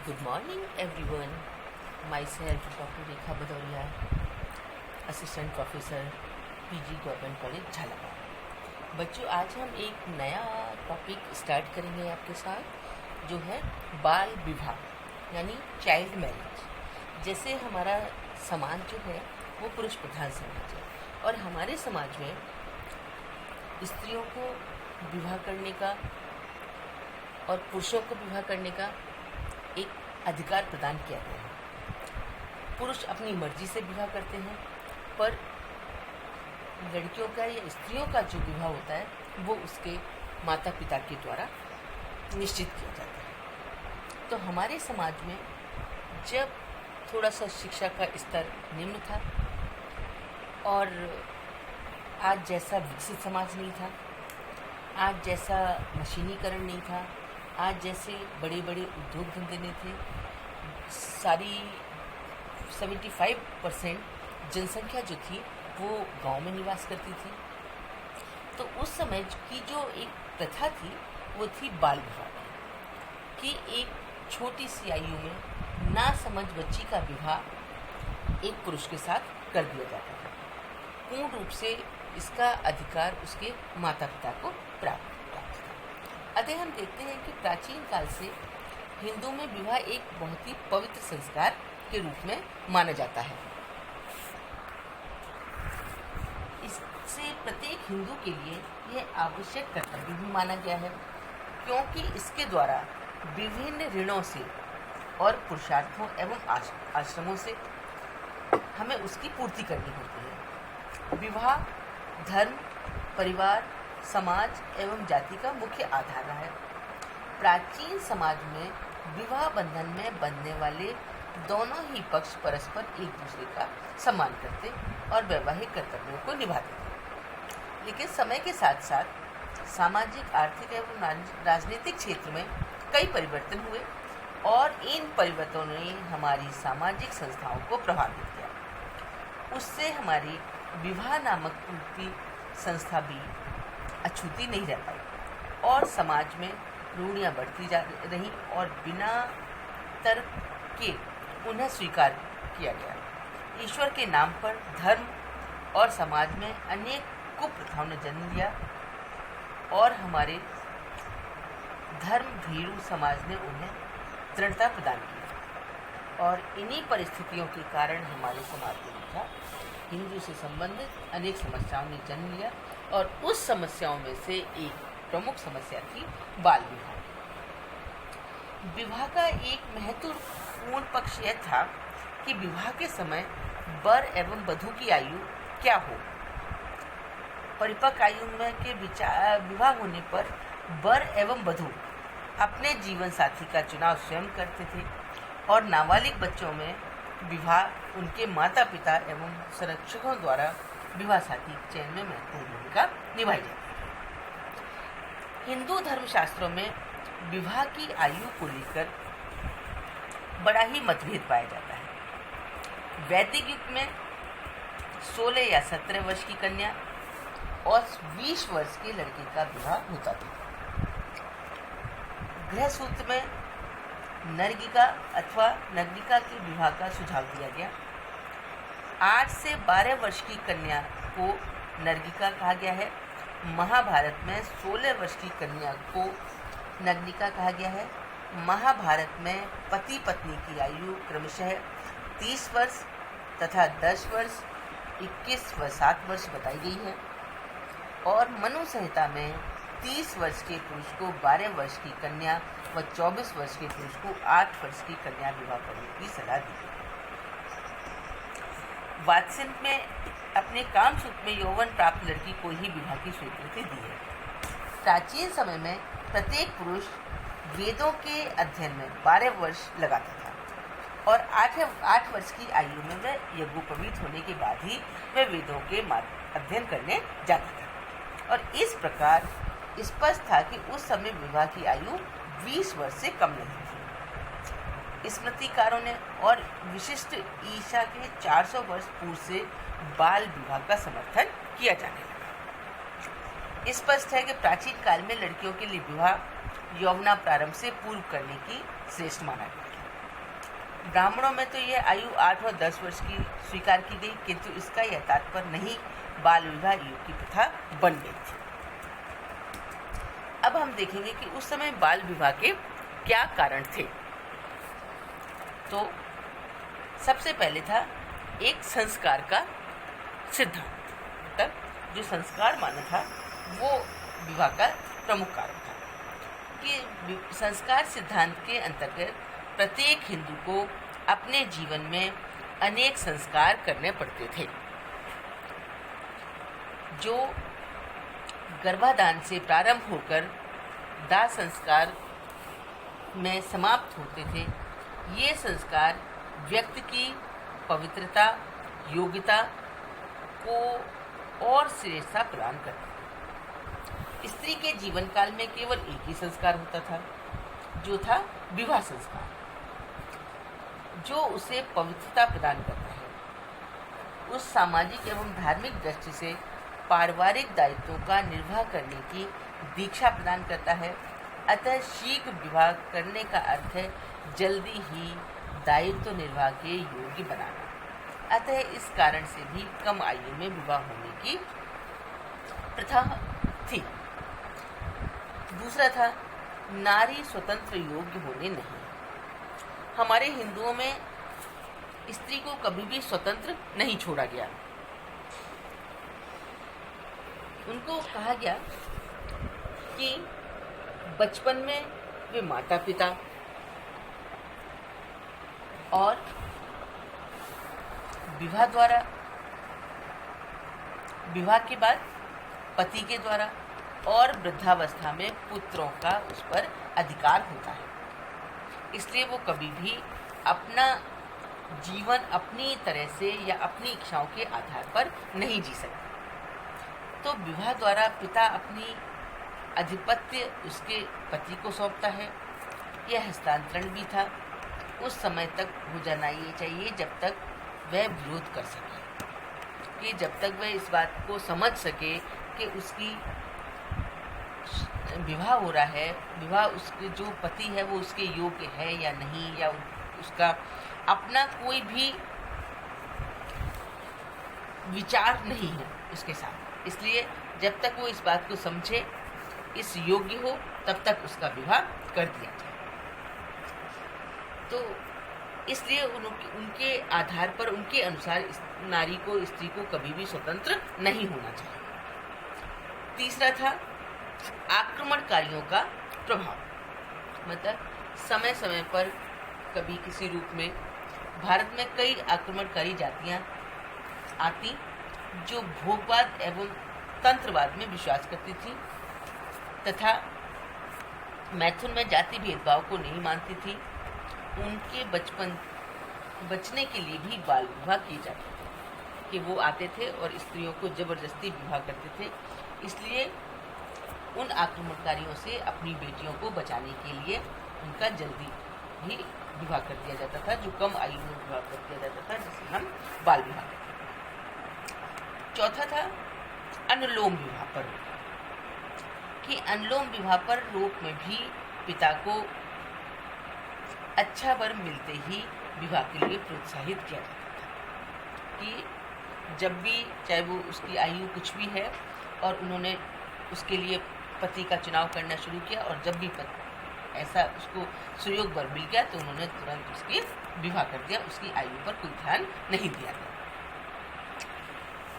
Good morning, everyone. Myself, Dr. Rekha Badoria, Assistant Professor, PG government college Jhalawar. बच्चों, आज हम एक नया टॉपिक स्टार्ट करेंगे आपके साथ, जो है बाल विवाह यानी चाइल्ड मैरिज। जैसे हमारा समाज जो है वो पुरुष प्रधान समाज है और हमारे समाज में स्त्रियों को विवाह करने का और पुरुषों को विवाह करने का एक अधिकार प्रदान किया गया है। पुरुष अपनी मर्जी से विवाह करते हैं, पर लड़कियों का या स्त्रियों का जो विवाह होता है वो उसके माता पिता के द्वारा निश्चित किया जाता है। तो हमारे समाज में जब थोड़ा सा शिक्षा का स्तर निम्न था और आज जैसा विकसित समाज नहीं था, आज जैसा मशीनीकरण नहीं था, आज जैसे बड़े बड़े उद्योग धंधे नहीं थे, सारी 75% जनसंख्या जो थी वो गांव में निवास करती थी। तो उस समय की जो एक प्रथा थी वो थी बाल विवाह की, कि एक छोटी सी आयु में ना समझ बच्ची का विवाह एक पुरुष के साथ कर दिया जाता था। पूर्ण रूप से इसका अधिकार उसके माता पिता को प्राप्त था। अतः हम देखते हैं कि प्राचीन काल से हिंदू में विवाह एक बहुत ही पवित्र संस्कार के रूप में माना जाता है। इससे प्रत्येक हिंदू के लिए यह आवश्यक कर्तव्य भी माना गया है, क्योंकि इसके द्वारा विभिन्न ऋणों से और पुरुषार्थों एवं आश्रमों से हमें उसकी पूर्ति करनी होती है। विवाह धर्म, परिवार, समाज एवं जाति का मुख्य आधार रहा है। प्राचीन समाज में विवाह बंधन में बंधने वाले दोनों ही पक्ष परस्पर एक दूसरे का सम्मान करते और वैवाहिक कर्तव्यों को निभाते थे। लेकिन समय के साथ साथ सामाजिक, आर्थिक एवं राजनीतिक क्षेत्र में कई परिवर्तन हुए और इन परिवर्तनों ने हमारी सामाजिक संस्थाओं को प्रभावित किया। उससे हमारी विवाह नामक पूर्ति संस्था भी अछूती नहीं रह पाई और समाज में रूढ़ियाँ बढ़ती जा रही और बिना तर्क के उन्हें स्वीकार किया गया। ईश्वर के नाम पर धर्म और समाज में अनेक कुप्रथाओं ने जन्म लिया और हमारे धर्म भीरू समाज ने उन्हें दृढ़ता प्रदान की और इन्हीं परिस्थितियों के कारण हमारे समाज में हिंदू से संबंधित अनेक समस्याओं ने जन्म लिया और उस समस्याओं में से एक प्रमुख समस्या थी बाल विवाह। विवाह का एक महत्वपूर्ण पक्ष यह था कि विवाह के समय वर एवं वधू की आयु क्या हो। परिपक्व आयु में के विवाह होने पर वर एवं वधू अपने जीवन साथी का चुनाव स्वयं करते थे और नाबालिग बच्चों में विवाह उनके माता पिता एवं संरक्षकों द्वारा विवाह साथी चयन में महत्वपूर्ण भूमिका निभाई जाती है। हिंदू धर्मशास्त्रों में विवाह की आयु को लेकर बड़ा ही मतभेद पाया जाता है। वैदिक युग में 16 या 17 वर्ष की कन्या और 20 वर्ष के लड़के का विवाह होता था। गृह सूत्र में नरगिका अथवा नग्निका के विवाह का सुझाव दिया गया। 8 से 12 वर्ष की कन्या को नरगिका कहा गया है। महाभारत में 16 वर्ष की कन्या को नग्निका कहा गया है। महाभारत में पति पत्नी की आयु क्रमशः 30 वर्ष तथा 10 वर्ष, 21 व 7 वर्ष बताई गई है और मनु संहिता में 30 वर्ष के पुरुष को 12 वर्ष की कन्या व 24 वर्ष के पुरुष को 8 वर्ष की कन्या विवाह करने की सलाह दी गई। वात्स्यन में अपने कामसूत्र में यौवन प्राप्त लड़की को ही विवाह की स्वीकृति दी है। प्राचीन समय में प्रत्येक पुरुष वेदों के अध्ययन में 12 वर्ष लगाता था और 8 वर्ष की आयु में वह यज्ञोपवीत होने के बाद ही वह वेदों के अध्ययन करने जाता था। और इस प्रकार स्पष्ट था कि उस समय विवाह की आयु 20 वर्ष से कम नहीं थी। स्मृतिकारों ने और विशिष्ट ईसा के 400 वर्ष पूर्व से बाल विवाह का समर्थन किया जाने लगा। स्पष्ट है कि प्राचीन काल में लड़कियों के लिए विवाह यौवना प्रारंभ से पूर्व करने की श्रेष्ठ माना गया। ब्राह्मणों में तो यह आयु 8 और 10 वर्ष की स्वीकार की गई, किंतु इसका यह तात्पर्य नहीं बाल विवाह युग की प्रथा बन गई थी। अब हम देखेंगे कि उस समय बाल विवाह के क्या कारण थे। तो सबसे पहले था एक संस्कार का सिद्धांत, तब जो संस्कार माना था वो विवाह का प्रमुख कारण था कि संस्कार सिद्धांत के अंतर्गत प्रत्येक हिंदू को अपने जीवन में अनेक संस्कार करने पड़ते थे, जो गर्भाधान से प्रारंभ होकर दाह संस्कार में समाप्त होते थे। ये संस्कार व्यक्ति की पवित्रता, योग्यता को और श्रेष्ठता प्रदान करते थे। स्त्री के जीवन काल में केवल एक ही संस्कार होता था, जो था विवाह संस्कार, जो उसे पवित्रता प्रदान करता है, उस सामाजिक एवं धार्मिक दृष्टि से पारिवारिक दायित्वों का निर्वाह करने की दीक्षा प्रदान करता है। अतः शीघ्र विवाह करने का अर्थ है जल्दी ही दायित्व निर्वाह के योग्य बनाना। अतः इस कारण से भी कम आयु में विवाह होने की प्रथा थी। दूसरा था नारी स्वतंत्र योग्य होने नहीं। हमारे हिंदुओं में स्त्री को कभी भी स्वतंत्र नहीं छोड़ा गया। उनको कहा गया कि बचपन में वे माता पिता और विवाह के बाद पति के द्वारा और वृद्धावस्था में पुत्रों का उस पर अधिकार होता है। इसलिए वो कभी भी अपना जीवन अपनी तरह से या अपनी इच्छाओं के आधार पर नहीं जी सकते। तो विवाह द्वारा पिता अपनी आधिपत्य उसके पति को सौंपता है। यह हस्तांतरण भी था उस समय तक हो जाना ये चाहिए जब तक वह विरोध कर सके, कि जब तक वह इस बात को समझ सके कि उसकी विवाह हो रहा है, विवाह उसके जो पति है वो उसके योग्य है या नहीं, या उसका अपना कोई भी विचार नहीं है उसके साथ। इसलिए जब तक वो इस बात को समझे, इस योग्य हो, तब तक उसका विवाह कर दिया जाए। तो इसलिए उनके आधार पर, उनके अनुसार नारी को, स्त्री को कभी भी स्वतंत्र नहीं होना चाहिए। तीसरा था आक्रमणकारियों का प्रभाव। मतलब समय समय पर कभी किसी रूप में भारत में कई आक्रमणकारी जातियां आती जो भोगवाद एवं तंत्रवाद में विश्वास करती थी तथा मैथुन में जाति भेदभाव को नहीं मानती थी। उनके बचने के लिए भी बाल विवाह किए जाते थे कि वो आते थे और स्त्रियों को जबरदस्ती विवाह करते थे। इसलिए उन आक्रमणकारियों से अपनी बेटियों को बचाने के लिए उनका जल्दी ही विवाह कर दिया जाता था, जो कम आयु में विवाह कर दिया जाता था, जिसे हम बाल विवाह कहते हैं। चौथा था अनुलोम विवाह पर रोक, कि अनुलोम विवाह पर रोक में भी पिता को अच्छा वर मिलते ही विवाह के लिए प्रोत्साहित किया जाता था, कि जब भी, चाहे वो उसकी आयु कुछ भी है और उन्होंने उसके लिए पति का चुनाव करना शुरू किया, और जब भी ऐसा उसको सुयोग वर मिल गया तो उन्होंने तुरंत उसकी विवाह कर दिया, उसकी आयु पर कोई ध्यान नहीं दिया गया।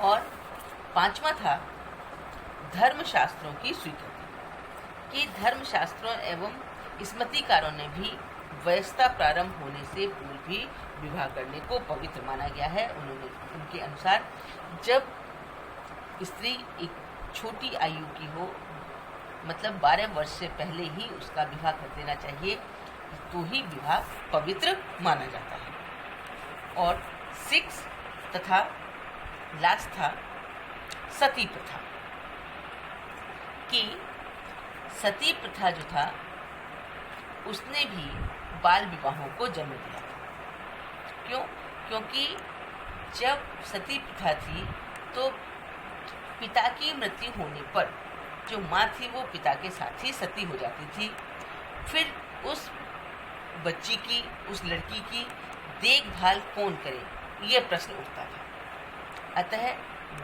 और पांचवा था धर्मशास्त्रों की स्वीकृति, कि धर्मशास्त्रों एवं स्मृतिकारों ने भी वयस्कता प्रारंभ होने से पूर्व भी विवाह करने को पवित्र माना गया है। उनके अनुसार जब स्त्री एक छोटी आयु की हो, मतलब 12 वर्ष से पहले ही उसका विवाह कर देना चाहिए, तो ही विवाह पवित्र माना जाता है। और 6 तथा लास्ट था सती प्रथा, कि सती प्रथा जो था उसने भी बाल विवाहों को जन्म दिया था। क्यों? क्योंकि जब सती प्रथा थी तो पिता की मृत्यु होने पर जो माँ थी वो पिता के साथ ही सती हो जाती थी। फिर उस बच्ची की, उस लड़की की देखभाल कौन करे, यह प्रश्न उठता था। अतः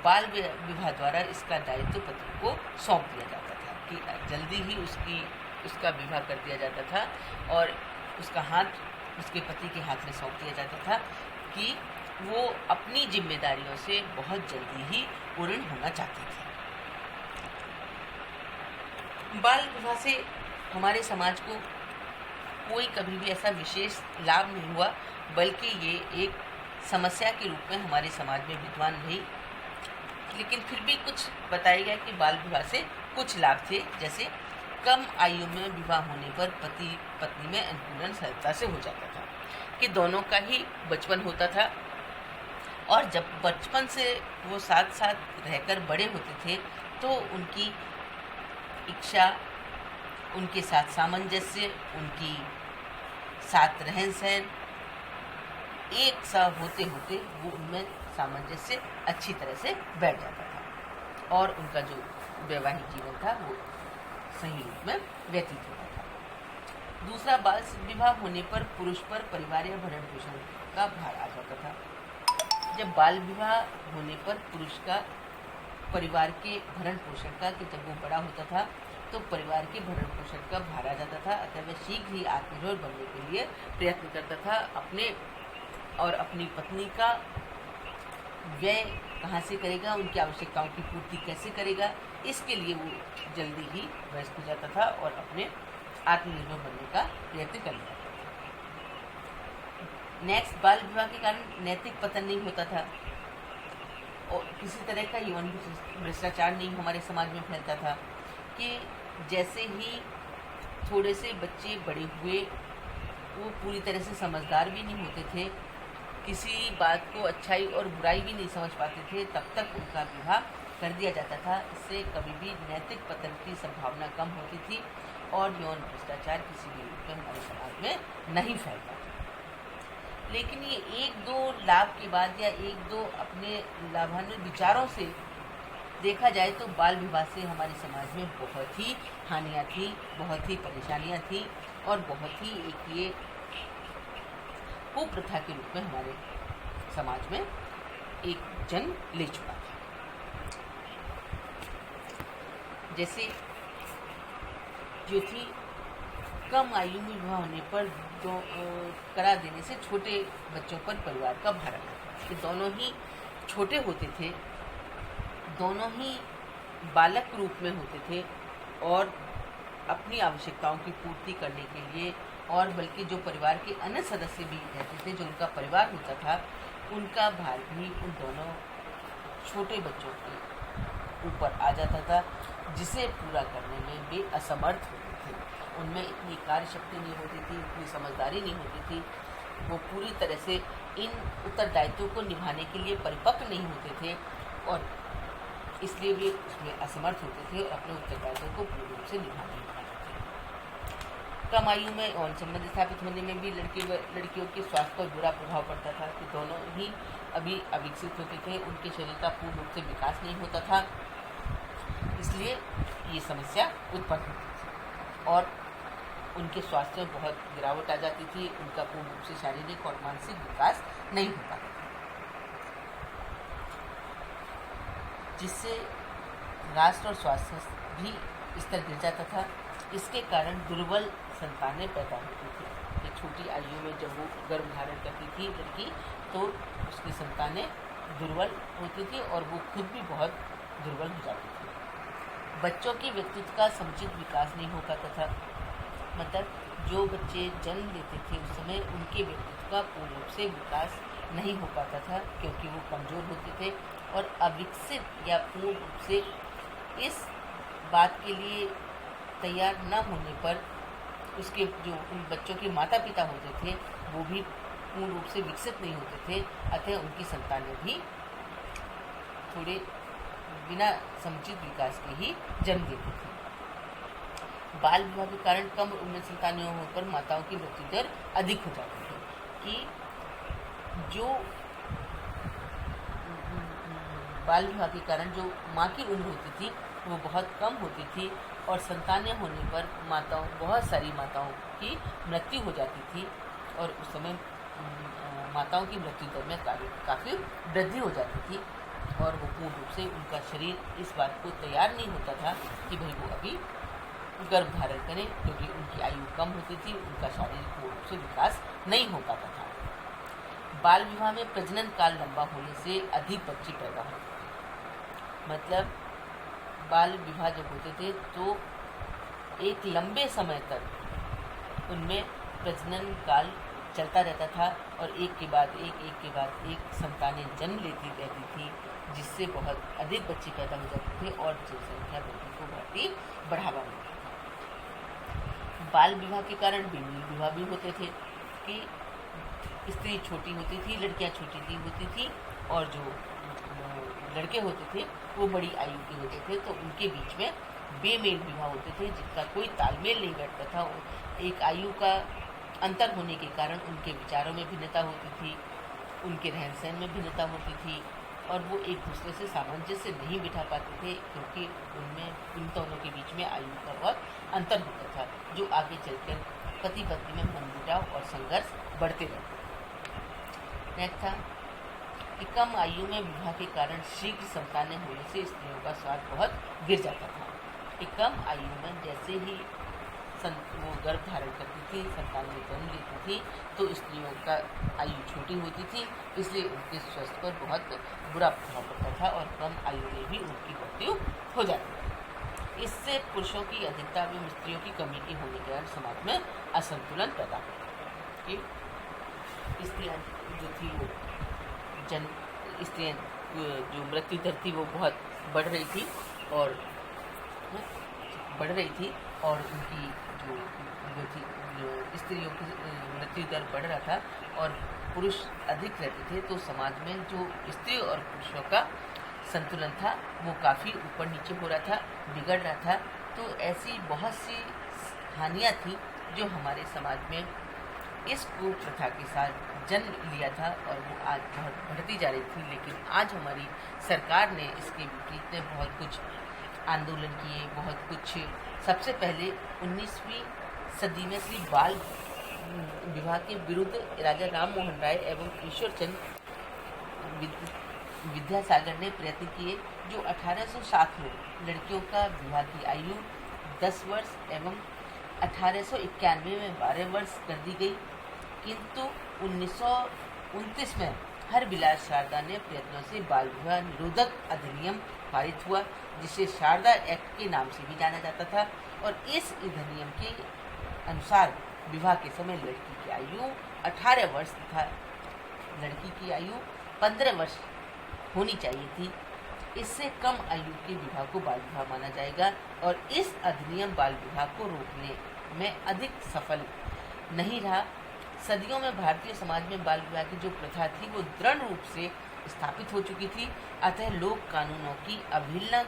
बाल विवाह द्वारा इसका दायित्व पति को सौंप दिया जाता था कि जल्दी ही उसका विवाह कर दिया जाता था और उसका हाथ उसके पति के हाथ में सौंप दिया जाता था कि वो अपनी जिम्मेदारियों से बहुत जल्दी ही पूर्ण होना चाहते थे। बाल विवाह से हमारे समाज को कोई कभी भी ऐसा विशेष लाभ नहीं हुआ, बल्कि ये एक समस्या के रूप में हमारे समाज में विद्यमान रही। लेकिन फिर भी कुछ बताया गया कि बाल विवाह से कुछ लाभ थे, जैसे कम आयु में विवाह होने पर पति पत्नी में अनुकूलन सरलता से हो जाता था, कि दोनों का ही बचपन होता था और जब बचपन से वो साथ साथ रहकर बड़े होते थे तो उनकी इच्छा, उनके साथ सामंजस्य, उनकी साथ रहन सहन एक सा होते होते वो उनमें सामंजस्य अच्छी तरह से बैठ जाता था और उनका जो वैवाहिक जीवन था वो सही रूप में व्यतीत होता था। दूसरा, बाल विवाह होने पर पुरुष पर परिवार या भरण पोषण का भार आ जाता था। जब बाल विवाह होने पर पुरुष का परिवार के भरण पोषण का, कि जब वो बड़ा होता था तो परिवार के भरण पोषण का भार आ जाता था, अतः वह शीघ्र ही आत्मनिर्भर बनने के लिए प्रयत्न करता था। अपने और अपनी पत्नी का व्यय कहाँ से करेगा, उनकी आवश्यकताओं की पूर्ति कैसे करेगा, इसके लिए वो जल्दी ही व्यस्त हो जाता था और अपने आत्मनिर्भर बनने का प्रयत्न कर लेता था। नेक्स्ट, बाल विवाह के कारण नैतिक पतन नहीं होता था और किसी तरह का यौन भ्रष्टाचार नहीं हमारे समाज में फैलता था, कि जैसे ही थोड़े से बच्चे बड़े हुए वो पूरी तरह से समझदार भी नहीं होते थे, किसी बात को अच्छाई और बुराई भी नहीं समझ पाते थे, तब तक उनका विवाह कर दिया जाता था। इससे कभी भी नैतिक पतन की संभावना कम होती थी और यौन भ्रष्टाचार किसी भी रूप में हमारे समाज में नहीं फैलता था। लेकिन ये एक दो लाभ के बाद या एक दो अपने लाभान्वित विचारों से देखा जाए तो बाल विवाह से हमारे समाज में बहुत ही हानियाँ थी, बहुत ही परेशानियाँ थी और बहुत ही एक ये कुप्रथा के रूप में हमारे समाज में एक जन्म ले चुका था। जैसे जो थी कम आयु में विवाह होने पर करा देने से छोटे बच्चों पर परिवार का भार आता, कि दोनों ही छोटे होते थे, दोनों ही बालक रूप में होते थे और अपनी आवश्यकताओं की पूर्ति करने के लिए, और बल्कि जो परिवार के अन्य सदस्य भी रहते थे, जो उनका परिवार होता था, उनका भार भी उन दोनों छोटे बच्चों के ऊपर आ जाता था, जिसे पूरा करने में वे असमर्थ होते थे। उनमें इतनी कार्य शक्ति नहीं होती थी, इतनी समझदारी नहीं होती थी, वो पूरी तरह से इन उत्तरदायित्वों को निभाने के लिए परिपक्व नहीं होते थे और इसलिए वे उसमें असमर्थ होते थे और अपने उत्तरदायित्वों को पूर्ण रूप से निभा नहीं पाते थे। कम आयु में यौन संबंध स्थापित होने में भी लड़कियों के स्वास्थ्य पर बुरा प्रभाव पड़ता था, कि दोनों ही अभी अविकसित होते थे, उनके शरीर का पूर्ण रूप से विकास नहीं होता था, इसलिए ये समस्या उत्पन्न होती थी और उनके स्वास्थ्य में बहुत गिरावट आ जाती थी, उनका पूर्ण रूप से शारीरिक और मानसिक विकास नहीं हो पाता था, जिससे राष्ट्र और स्वास्थ्य भी स्तर गिर जाता था। इसके कारण दुर्बल संतानें पैदा होती थी, कि छोटी आयु में जब वो गर्भ धारण करती थी लड़की, तो उसकी संतानें दुर्बल होती थी और वो खुद भी बहुत दुर्बल हो जाती थी। बच्चों के व्यक्तित्व का समुचित विकास नहीं हो पाता था, मतलब जो बच्चे जन्म लेते थे उस समय उनके व्यक्तित्व का पूर्ण रूप से विकास नहीं हो पाता था, क्योंकि वो कमज़ोर होते थे और अविकसित या पूर्ण रूप से इस बात के लिए तैयार न होने पर उसके जो उन बच्चों के माता पिता होते थे वो भी पूर्ण रूप से विकसित नहीं होते थे, अतः उनकी संतानें भी थोड़े बिना समुचित विकास के ही जन्म देती थी। बाल विवाह के कारण कम उम्र में संतानें होने पर माताओं की मृत्यु दर अधिक हो जाती थी, कि जो बाल विवाह के कारण जो माँ की उम्र होती थी वो बहुत कम होती थी और संतानें होने पर बहुत सारी माताओं की मृत्यु हो जाती थी और उस समय माताओं की मृत्यु दर में काफ़ी वृद्धि हो जाती थी और वो पूर्ण रूप से उनका शरीर इस बात को तैयार नहीं होता था कि भाई वो अभी गर्भ धारण करें, क्योंकि उनकी आयु कम होती थी, उनका शारीरिक पूर्ण रूप से विकास नहीं हो पाता था। बाल विवाह में प्रजनन काल लंबा होने से अधिक बच्चे पैदा होते, मतलब बाल विवाह जब होते थे तो एक लंबे समय तक उनमें प्रजनन काल चलता रहता था और एक के बाद एक संतानें जन्म लेती रहती थी, जिससे बहुत अधिक बच्चे पैदा हो जाते थे और जनसंख्या वृद्धि को बढ़ावा मिलता था। बाल विवाह के कारण बेमेल विवाह भी होते थे कि स्त्री छोटी होती थी, लड़कियां छोटी होती थी और जो लड़के होते थे वो बड़ी आयु के होते थे, तो उनके बीच में बेमेल विवाह होते थे जिसका कोई तालमेल नहीं बैठता था। एक आयु का अंतर होने के कारण उनके विचारों में भिन्नता होती थी, उनके रहन सहन में भिन्नता होती थी और वो एक दूसरे से सामंजस्य नहीं बिठा पाते थे, क्योंकि उन दोनों के बीच में आयु का बहुत अंतर होता था, जो आगे चलकर पति पत्नी में मनमुटाव और संघर्ष बढ़ते रहते। नेक्स्ट था कि कम आयु में विवाह के कारण शीघ्र संतानें होने से स्त्रियों का स्वास्थ्य बहुत गिर जाता था। कि कम आयु में जैसे ही वो गर्भ धारण करती थी, संतानें जन्म लेती थी, तो स्त्रियों का आयु छोटी होती थी, इसलिए उनके स्वास्थ्य पर बहुत बुरा प्रभाव पड़ता था और कम आयु में भी उनकी मृत्यु हो जाती थी। इससे पुरुषों की अधिकता एवं स्त्रियों की कमी के होने के कारण समाज में असंतुलन पैदा होता है। स्त्रियाँ जो थी वो स्त्रियाँ जो मृत्यु दर थी वो बहुत बढ़ रही थी और उनकी जो स्त्रियों की मृत्यु दर बढ़ रहा था और पुरुष अधिक रहते थे, तो समाज में जो स्त्री और पुरुषों का संतुलन था वो काफ़ी ऊपर नीचे हो रहा था, बिगड़ रहा था। तो ऐसी बहुत सी हानियाँ थी जो हमारे समाज में इस कुप्रथा के साथ जन्म लिया था और वो आज बहुत बढ़ती जा रही थी। लेकिन आज हमारी सरकार ने इसके विपरीत में बहुत कुछ आंदोलन किए, बहुत कुछ। सबसे पहले 19वीं सदी में श्री बाल विवाह के विरुद्ध राजा राम मोहन राय एवं ईश्वरचंद्र विद्यासागर ने प्रयत्न किए, जो 1807 में लड़कियों का विवाह की आयु 10 वर्ष एवं 1891 में 12 वर्ष कर दी गई। किंतु 1929 में हरबिलास शारदा ने प्रयत्नों से बाल विवाह निरोधक अधिनियम पारित हुआ, जिसे शारदा एक्ट के नाम से भी जाना जाता था। और इस अधिनियम के अनुसार विवाह के समय लड़की की आयु 18 वर्ष तथा लड़की की आयु 15 वर्ष होनी चाहिए थी। इससे कम आयु के विवाह को बाल विवाह माना जाएगा और इस अधिनियम बाल विवाह को रोकने में अधिक सफल नहीं रहा। सदियों में भारतीय समाज में बाल विवाह की जो प्रथा थी वो दृढ़ रूप से स्थापित हो चुकी थी, अतः लोग कानूनों की अवहेलना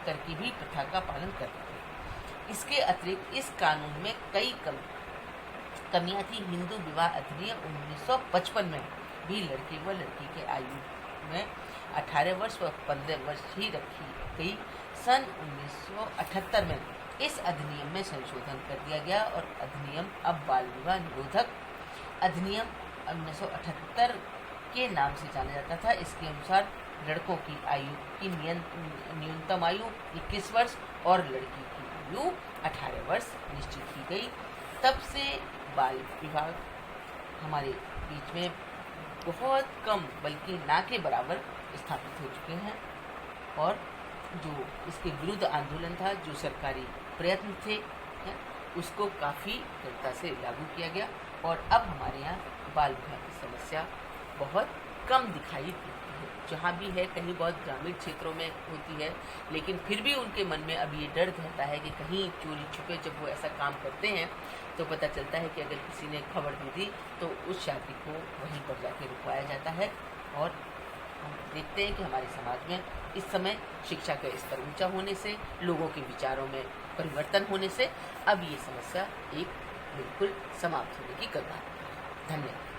करके भी प्रथा का पालन करते थे। इसके अतिरिक्त इस कानून में कई कमियां थी। हिंदू विवाह अधिनियम 1955 में भी लड़के व लड़की के आयु में 18 वर्ष व 15 वर्ष ही रखी गई। सन 1978 में इस अधिनियम में संशोधन कर दिया गया और अधिनियम अब बाल विवाह निरोधक अधिनियम 1978 के नाम से जाना जाता था। इसके अनुसार लड़कों की आयु की न्यूनतम आयु 21 वर्ष और लड़की की आयु 18 वर्ष निश्चित की गई। तब से बाल विवाह हमारे बीच में बहुत कम, बल्कि ना के बराबर स्थापित हो चुके हैं और जो इसके विरुद्ध आंदोलन था, जो सरकारी प्रयत्न थे, उसको काफ़ी दृढ़ता से लागू किया गया और अब हमारे यहाँ बाल विवाह की समस्या बहुत कम दिखाई देती है। जहाँ भी है, कहीं बहुत ग्रामीण क्षेत्रों में होती है, लेकिन फिर भी उनके मन में अब ये डर रहता है कि कहीं चोरी छुपे जब वो ऐसा काम करते हैं तो पता चलता है कि अगर किसी ने खबर दे दी तो उस शादी को वहीं पर जाके रुकवाया जाता है। और हम देखते हैं कि हमारे समाज में इस समय शिक्षा का स्तर ऊंचा होने से, लोगों के विचारों में परिवर्तन होने से अब ये समस्या एक बिल्कुल समाप्त होने की कगार है। धन्यवाद।